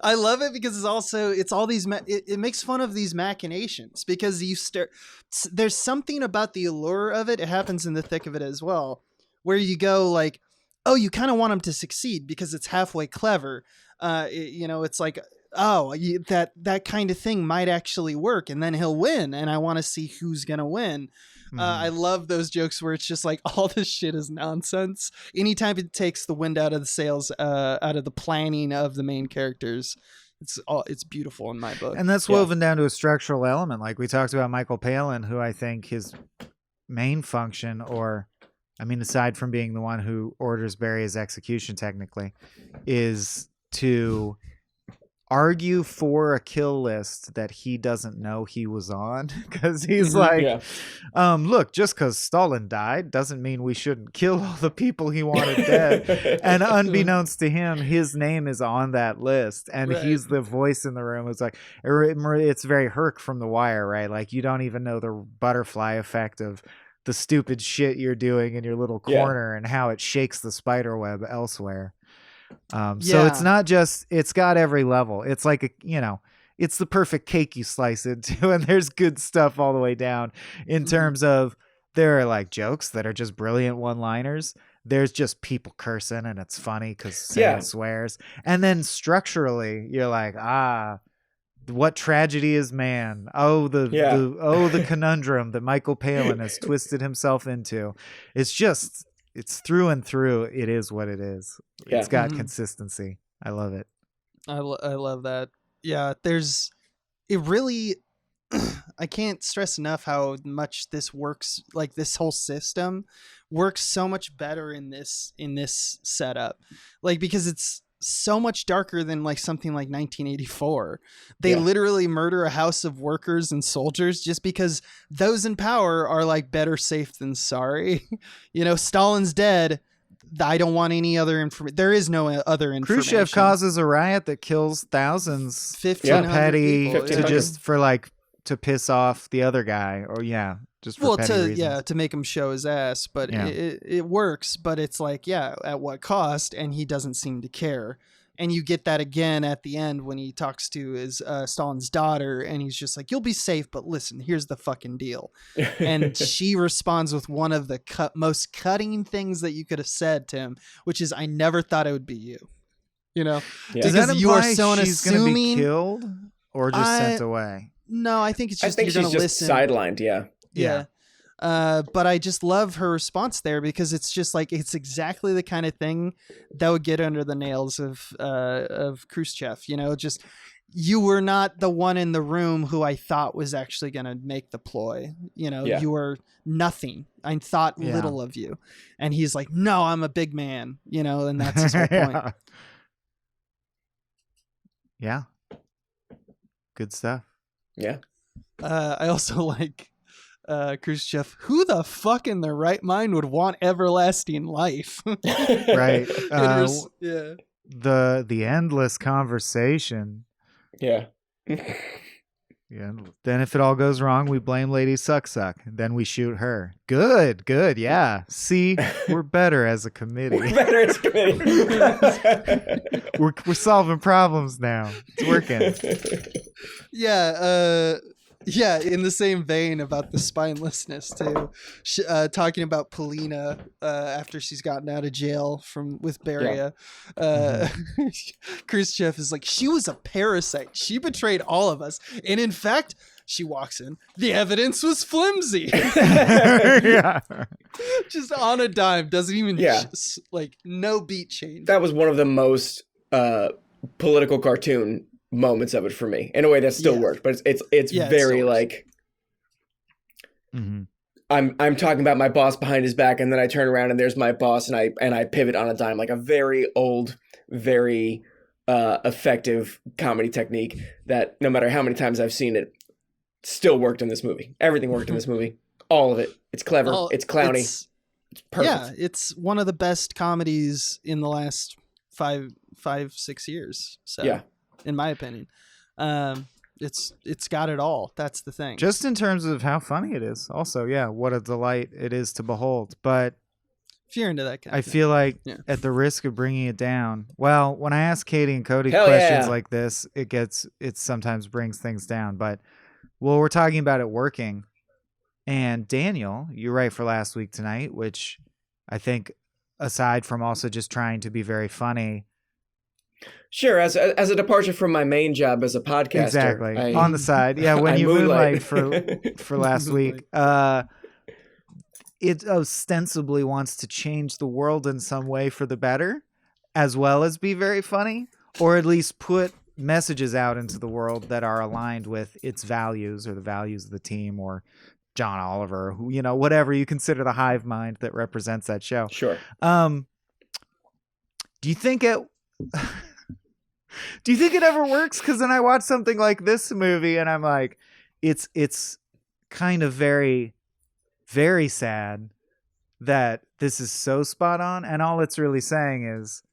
I love it because it's all these it makes fun of these machinations, because there's something about the allure of it. It happens in the thick of it as well, where you go like, oh, you kind of want him to succeed because it's halfway clever. It's like, oh, that kind of thing might actually work, and then he'll win, and I want to see who's gonna win. I love those jokes where it's just like all this shit is nonsense. Anytime it takes the wind out of the sails, out of the planning of the main characters, it's beautiful in my book. And that's woven down to a structural element. Like we talked about Michael Palin, who I think his main function, aside from being the one who orders Beria's execution technically, is to argue for a kill list that he doesn't know he was on, because he's like, look, just because Stalin died doesn't mean we shouldn't kill all the people he wanted dead. And unbeknownst to him, his name is on that list, and he's the voice in the room. It's like, it's very Herc from The Wire, right? Like, you don't even know the butterfly effect of the stupid shit you're doing in your little corner and how it shakes the spider web elsewhere. So it's not just, it's got every level. It's like, it's the perfect cake you slice into, and there's good stuff all the way down in terms of, there are like jokes that are just brilliant one-liners. There's just people cursing and it's funny because Sam swears. And then structurally, you're like, what tragedy is man? Oh, the conundrum that Michael Palin has twisted himself into. It's through and through. It is what it is. Yeah. It's got consistency. I love it. I love that. Yeah, it really, I can't stress enough how much this works. Like, this whole system works so much better in this setup. Like, because it's so much darker than like something like 1984. They literally murder a house of workers and soldiers just because those in power are like, better safe than sorry. Stalin's dead. I don't want any other information. There is no other information. Khrushchev causes a riot that kills thousands. 1,500 petty people, to just for like to piss off the other guy, or just for petty reasons. To make him show his ass, but Yeah. it works, but it's like, at what cost? And he doesn't seem to care. And you get that again at the end when he talks to his Stalin's daughter, and he's just like, "You'll be safe, but listen, here's the fucking deal." And she responds with one of the most cutting things that you could have said to him, which is, "I never thought it would be you." You know, Yeah. Does that because you are imply so she's going to be unassuming. killed or just sent away? No, I think it's I just think you're she's going to just listen. sidelined. Yeah. Yeah. But I just love her response there, because it's just like, it's exactly the kind of thing that would get under the nails of Khrushchev. You know, just, you were not the one in the room who I thought was actually going to make the ploy. You know, Yeah. you were nothing. I thought little of you. And he's like, "No, I'm a big man," you know, and that's his whole point. Yeah. Good stuff. Yeah. I also like Khrushchev. Who the fuck in their right mind would want everlasting life? Right. Yeah. The endless conversation. Yeah. Yeah. Then if it all goes wrong, we blame Lady Suck. Then we shoot her. Good. Yeah. See, we're better as a committee. We're better as a committee. we're solving problems now. It's working. Yeah, in the same vein about the spinelessness too. Talking about Polina after she's gotten out of jail with Beria. Khrushchev is like, "She was a parasite. She betrayed all of us. And in fact," she walks in, "the evidence was flimsy." Yeah. Just on a dime. Doesn't even Yeah. No beat change. That was one of the most political cartoon moments of it for me, in a way that still worked, but it's very like, I'm talking about my boss behind his back, and then I turn around and there's my boss, and I pivot on a dime, like a very old, very effective comedy technique that no matter how many times I've seen it, still worked in this movie. Everything worked in this movie. All of it. It's clever. It's clowny. It's perfect. Yeah, it's one of the best comedies in the last 5-6 years. So yeah. In my opinion, it's got it all. That's the thing. Just in terms of how funny it is. Also, what a delight it is to behold. But if you're into that kind I of thing. feel like at the risk of bringing it down, well, when I ask Katie and Cody questions like this, it sometimes brings things down. But we're talking about it working. And Daniel, you're right for last week tonight, which I think, aside from also just trying to be very funny. Sure, as a departure from my main job as a podcaster. Exactly. On the side. Yeah, when you moonlight for last week, it ostensibly wants to change the world in some way for the better, as well as be very funny, or at least put messages out into the world that are aligned with its values or the values of the team or John Oliver, who, whatever you consider the hive mind that represents that show. Sure. Do you think it ever works? Because then I watch something like this movie and I'm like, it's kind of very, very sad that this is so spot on, and all it's really saying is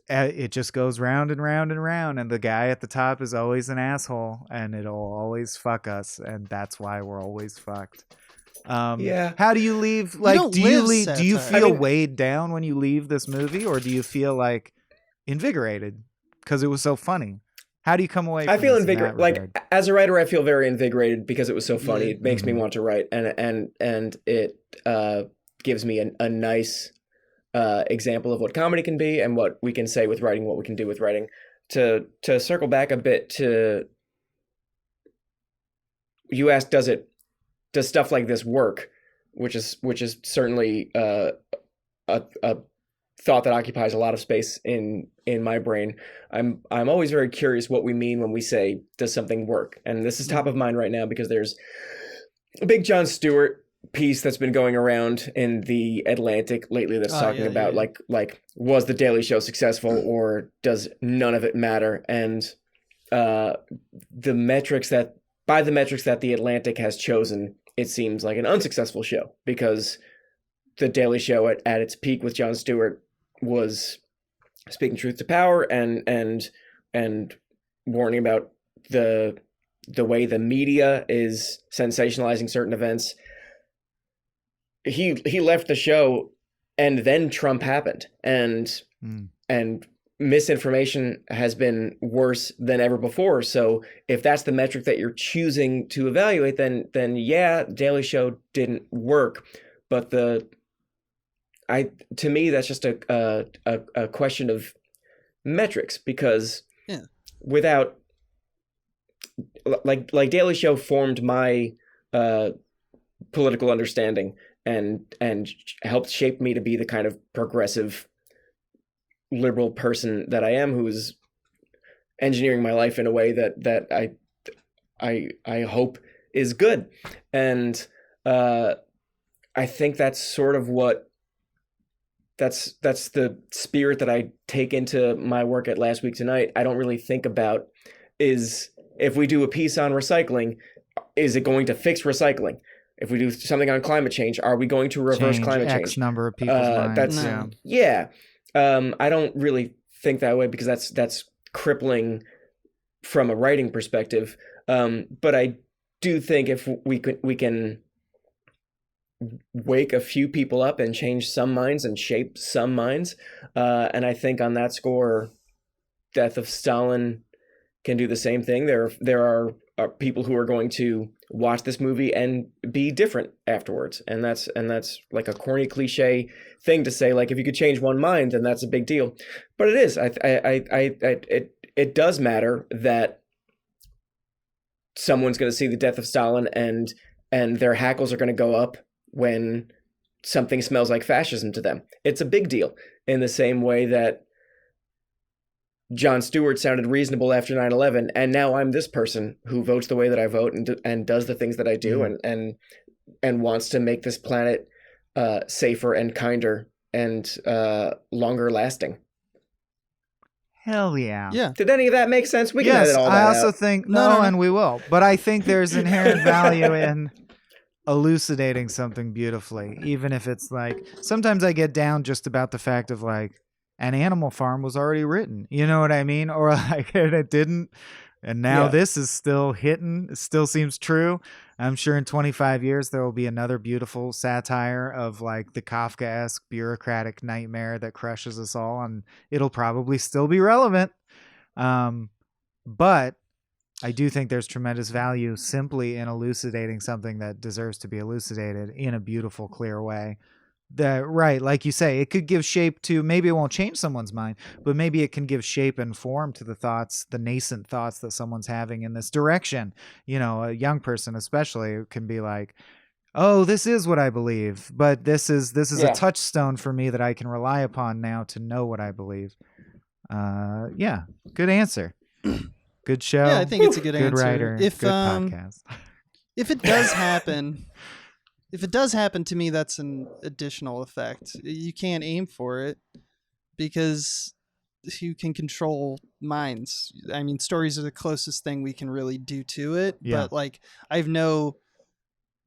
it just goes round and round and round, and the guy at the top is always an asshole, and it'll always fuck us, and that's why we're always fucked. How do you leave? Like, do you feel weighed down when you leave this movie, or do you feel like invigorated because it was so funny? How do you come away? I feel invigorated. Like, as a writer, I feel very invigorated because it was so funny. It makes me want to write, and it gives me a nice example of what comedy can be and what we can say with writing, what we can do with writing. To circle back a bit to, you asked, does stuff like this work? Which is certainly a thought that occupies a lot of space in my brain. I'm always very curious what we mean when we say, does something work? And this is top of mind right now because there's a big Jon Stewart piece that's been going around in the Atlantic lately that's talking about like was The Daily Show successful, or does none of it matter? And by the metrics that the Atlantic has chosen, it seems like an unsuccessful show, because The Daily Show at its peak with Jon Stewart was speaking truth to power and warning about the the way the media is sensationalizing certain events. He left the show, and then Trump happened, and misinformation has been worse than ever before. So if that's the metric that you're choosing to evaluate, then yeah, Daily Show didn't work. But to me, that's just a question of metrics, because without like Daily Show formed my political understanding and helped shape me to be the kind of progressive liberal person that I am, who is engineering my life in a way that I hope is good. And I think that's sort of that's the spirit that I take into my work at Last Week Tonight. I don't really think about is, if we do a piece on recycling, is it going to fix recycling? If we do something on climate change, are we going to reverse climate change? X number of people's minds. I don't really think that way, because that's crippling from a writing perspective. But I do think if we can wake a few people up and change some minds and shape some minds, and I think on that score, Death of Stalin can do the same thing. There are people who are going to watch this movie and be different afterwards, and that's like a corny cliche thing to say, like, if you could change one mind, then that's a big deal. But it is. It does matter that someone's going to see the Death of Stalin and their hackles are going to go up when something smells like fascism to them. It's a big deal, in the same way that Jon Stewart sounded reasonable after 9/11, and now I'm this person who votes the way that I vote and does the things that I do, and wants to make this planet safer and kinder and longer lasting. Hell yeah. Yeah. Did any of that make sense? We can edit all that I also out. think No. and we will. But I think there's inherent value in elucidating something beautifully, even if it's like, sometimes I get down just about the fact of like, an Animal Farm was already written, you know what I mean? Or like, and it didn't, and now this is still hitting. It still seems true. I'm sure in 25 years there will be another beautiful satire of like the Kafkaesque bureaucratic nightmare that crushes us all, and it'll probably still be relevant. But I do think there's tremendous value simply in elucidating something that deserves to be elucidated in a beautiful, clear way. Right, like you say, it could give shape to, maybe it won't change someone's mind, but maybe it can give shape and form to the thoughts, the nascent thoughts that someone's having in this direction. You know, a young person especially can be like, oh, this is what I believe, but this is a touchstone for me that I can rely upon now to know what I believe. Good answer. Good show. Yeah, I think it's a good answer. Good writer. If good podcast. If it does happen, to me, that's an additional effect. You can't aim for it because you can control minds. I mean, stories are the closest thing we can really do to it. Yeah. But like, I've no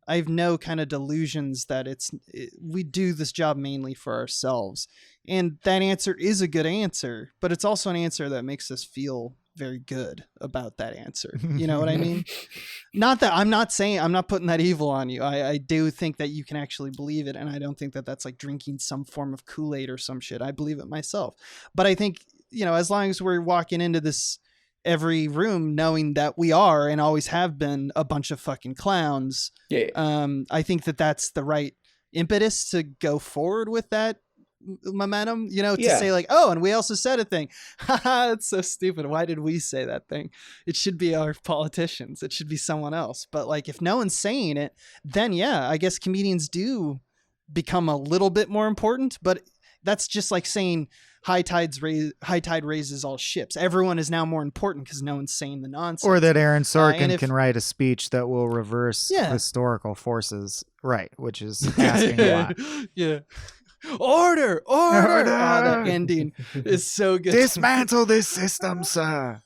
kind of delusions that we do this job mainly for ourselves. And that answer is a good answer, but it's also an answer that makes us feel very good about that answer. You know what I mean? Not that I'm not putting that evil on you. I do think that you can actually believe it. And I don't think that that's like drinking some form of Kool-Aid or some shit. I believe it myself. But I think, you know, as long as we're walking into this every room knowing that we are and always have been a bunch of fucking clowns, I think that that's the right impetus to go forward with that momentum, you know, to say like, oh, and we also said a thing. Haha, it's so stupid. Why did we say that thing? It should be our politicians. It should be someone else. But like, if no one's saying it, then yeah, I guess comedians do become a little bit more important. But that's just like saying high tide raises all ships. Everyone is now more important because no one's saying the nonsense. Or that Aaron Sorkin can write a speech that will reverse historical forces, right? Which is asking a lot. Yeah. Order. That ending is so good. Dismantle this system, sir.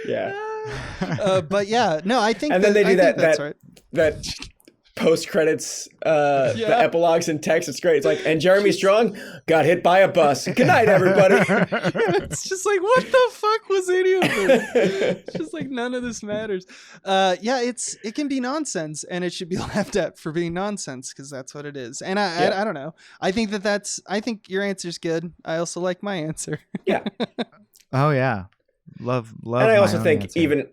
Yeah. But yeah, no, I think. And then they do that's right. That post credits, the epilogues and text. It's great. It's like, and Jeremy Strong got hit by a bus. Good night, everybody. It's just like, what the fuck was any of this? It's just like none of this matters. It can be nonsense, and it should be laughed at for being nonsense, because that's what it is. And I don't know. I think I think your answer's good. I also like my answer. Yeah. Oh yeah, love. And I my also own think answer. even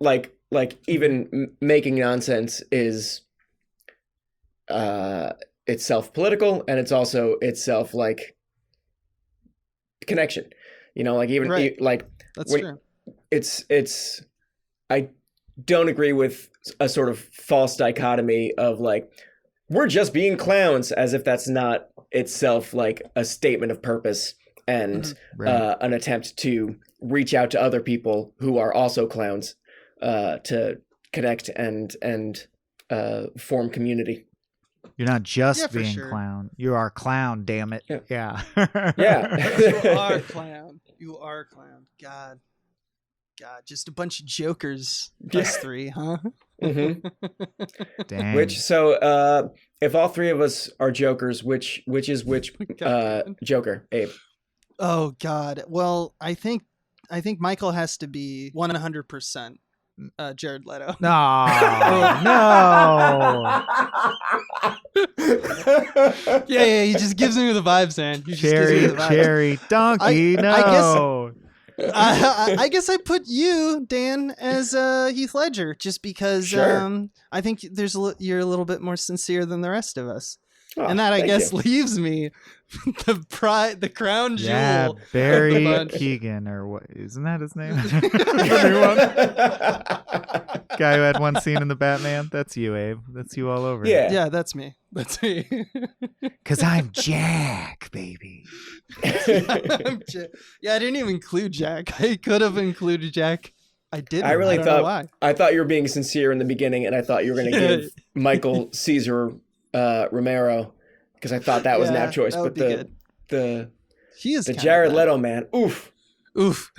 even making nonsense is itself political, and it's also itself like connection. You know, like even Right. like That's when- true. it's I don't agree with a sort of false dichotomy of like we're just being clowns, as if that's not itself like a statement of purpose and Right. an attempt to reach out to other people who are also clowns to connect and form community. You're not just Yeah, for being sure. clown. You are clown. Damn it. Yeah. Yeah. Yeah. You are clown. You are clown. God, just a bunch of jokers. Us three, huh? Mhm. Dang. Which so if all three of us are jokers, which is which God. Joker, Abe? Oh God. Well, I think Michael has to be 100% Jared Leto. No. No. Yeah. He just gives me the vibes, man. He just gives me Cherry, the vibes. cherry, donkey. I guess- No. I guess I put you, Dan, as Heath Ledger, just because Sure. I think you're a little bit more sincere than the rest of us, Oh, and that I thank guess you. leaves me the crown jewel. Yeah, of the Barry bunch. Keoghan, or what? Isn't that his name? The new one? Guy who had one scene in the Batman. That's you, Abe. That's you all over. Yeah. Yeah, that's me. That's me. Because I'm Jack, baby. Yeah, I didn't even include Jack. I could have included Jack. I didn't. I really don't know thought why. I thought you were being sincere in the beginning, and I thought you were going to give Michael Caesar Romero, because I thought that was an Yeah, apt choice. that would But be good. the He is the kinda Jared bad. Leto man, oof. Oof.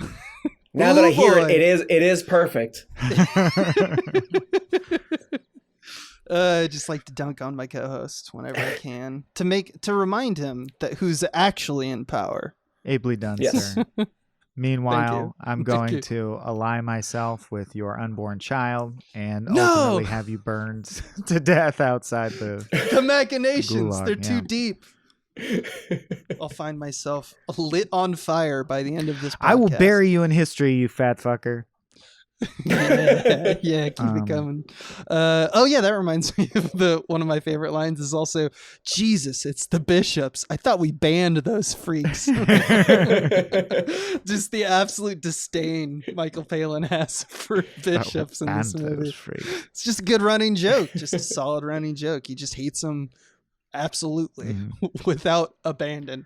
Now that I Ooh, hear boy. it is perfect. I just like to dunk on my co-host whenever I can to remind him that who's actually in power. Ably done, Yes. sir. Meanwhile, I'm Thank going you. to ally myself with your unborn child and No! ultimately have you burned to death outside the. The machinations, Gulag, they're yeah. too deep. I'll find myself lit on fire by the end of this podcast. I will bury you in history, you fat fucker. yeah, keep it Um, coming. Oh yeah, that reminds me of one of my favorite lines is also, Jesus, it's the bishops. I thought we banned those freaks. Just the absolute disdain Michael Palin has for bishops in this And those movie. freaks. It's just a good running joke, just a solid running joke. He just hates them absolutely without abandon.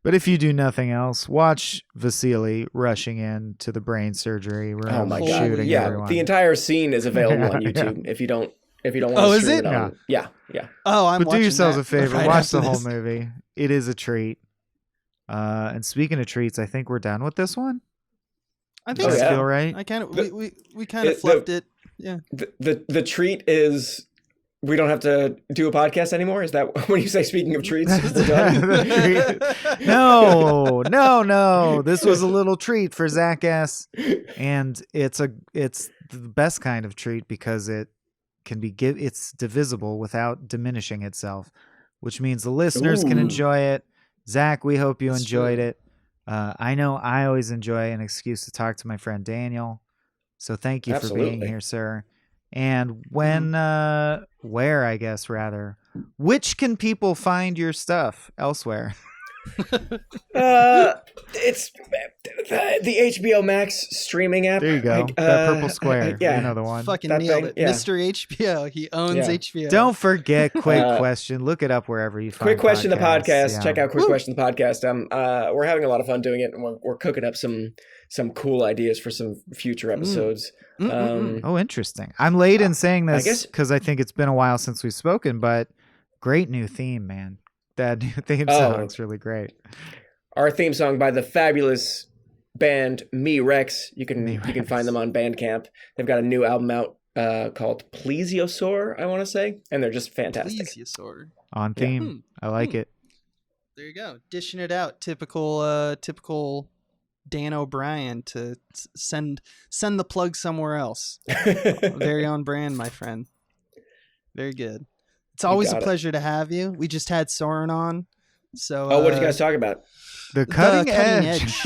But if you do nothing else, watch Vasily rushing in to the brain surgery room, Oh my Holy god! shooting Yeah, everyone. the entire scene is available on Yeah, YouTube. If you don't want Oh, to is stream it? on, yeah. Oh, I'm But do watching yourselves that a favor, right watch after the whole this. movie. It is a treat. And speaking of treats, I think we're done with this one. I Does think Oh, that yeah. feel right? I kind of The- we kind of the- fluffed it. Yeah. The treat is we don't have to do a podcast anymore. Is that when you say speaking of treats, we're done? No. This was a little treat for Zac S, and it's the best kind of treat because it can be it's divisible without diminishing itself, which means the listeners can Ooh. enjoy it. Zach, we hope you That's enjoyed true. it. I know I always enjoy an excuse to talk to my friend Daniel, so thank you for being Absolutely. here, sir. And where, I guess, rather, which can people find your stuff elsewhere? It's the HBO Max streaming app. There you go. That purple square. Yeah. You know the one. Fucking That nailed thing, it. yeah. Mr. HBO. He owns Yeah. HBO. Don't forget Quick Uh, Question. Look it up wherever you find Quick Question the podcasts. podcast. Yeah. Check out Quick Woo. Question the podcast. We're having a lot of fun doing it, and we're cooking up some cool ideas for some future episodes. Mm-mm-mm. Oh, interesting. I'm late in saying I this guess- because I think it's been a while since we've spoken, but great new theme, man. That new theme Oh. song's really great. Our theme song by the fabulous band Me Rex. You can Me you can Rex. find them on Bandcamp. They've got a new album out called Plesiosaur, I want to say, and they're just fantastic. Plesiosaur. On theme. I like it. There you go. Dishing it out. Typical Dan O'Brien to send the plug somewhere else. Very on brand, my friend. Very good. It's always a pleasure to have you. We just had Soren on. So what did you guys talk about? The cutting edge.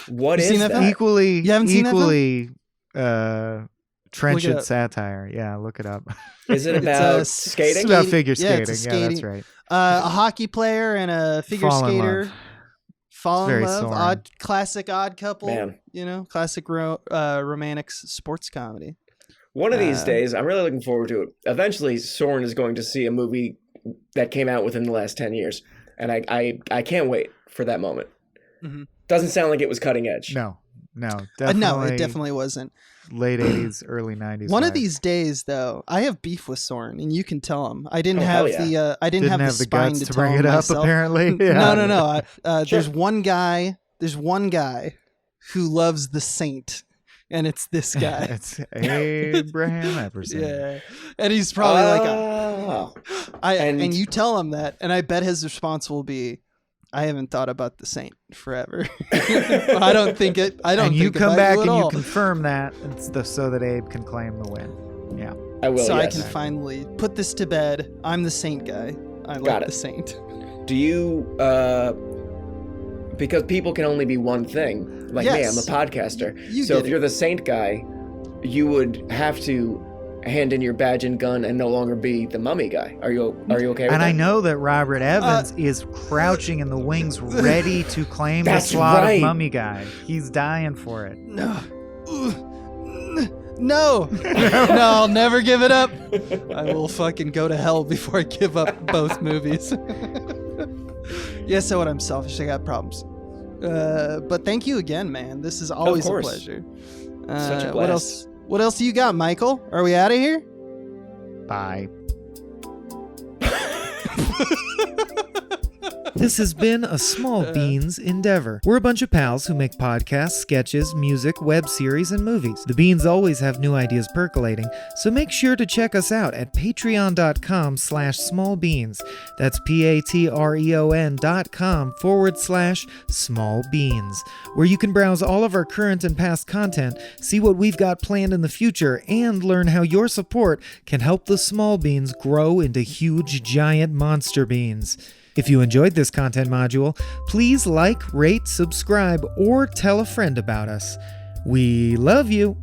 What You is seen that? that film? equally You haven't seen that film? trenchant up. satire. Yeah, look it up. Is it It's, about skating? It's about figure Yeah, skating. it's a Yeah, that's skating- right. A hockey player and a figure Fall in skater love. fall in very love. Soren. Classic odd couple. Man. Classic romantic sports comedy. One of these days, I'm really looking forward to it. Eventually, Soren is going to see a movie that came out within the last 10 years. And I can't wait for that moment. Mm-hmm. Doesn't sound like it was cutting edge. No, definitely. No, it definitely wasn't. Late 80s, early 90s. One of vibe. these days, though, I have beef with Soren, and you can tell him. I didn't Oh, have hell the I didn't have the spine guts to to tell bring him it up. myself. Apparently, yeah. No. Sure. There's one guy. There's one guy who loves the saint, and it's this guy. It's Abraham Epperson. Yeah, and he's probably Oh. and you tell him that, and I bet his response will be, "I haven't thought about the saint forever." I don't think it. I don't. And you think come about back you at and all. you confirm that, so that Abe can claim the win. Yeah. I will, so I yes. can finally put this to bed. I'm the saint guy. I Got like it. the saint. Do you, because people can only be one thing, like me, I'm Yes. a podcaster. You So get if it. you're the saint guy, you would have to hand in your badge and gun and no longer be the mummy guy. Are you okay with And that? I know that Robert Evans is crouching in the wings, ready to claim the That's slot right. of mummy guy. He's dying for it. No. No. No, I'll never give it up. I will fucking go to hell before I give up both movies. Yeah, so what? I'm selfish. I got problems. But thank you again, man. This is always a course. pleasure. Such a What blast. else? What else do you got, Michael? Are we out of here? Bye. This has been a Small Beans endeavor. We're a bunch of pals who make podcasts, sketches, music, web series, and movies. The beans always have new ideas percolating, so make sure to check us out at patreon.com/smallbeans. That's patreon.com/smallbeans, where you can browse all of our current and past content, see what we've got planned in the future, and learn how your support can help the small beans grow into huge, giant monster beans. If you enjoyed this content module, please like, rate, subscribe, or tell a friend about us. We love you!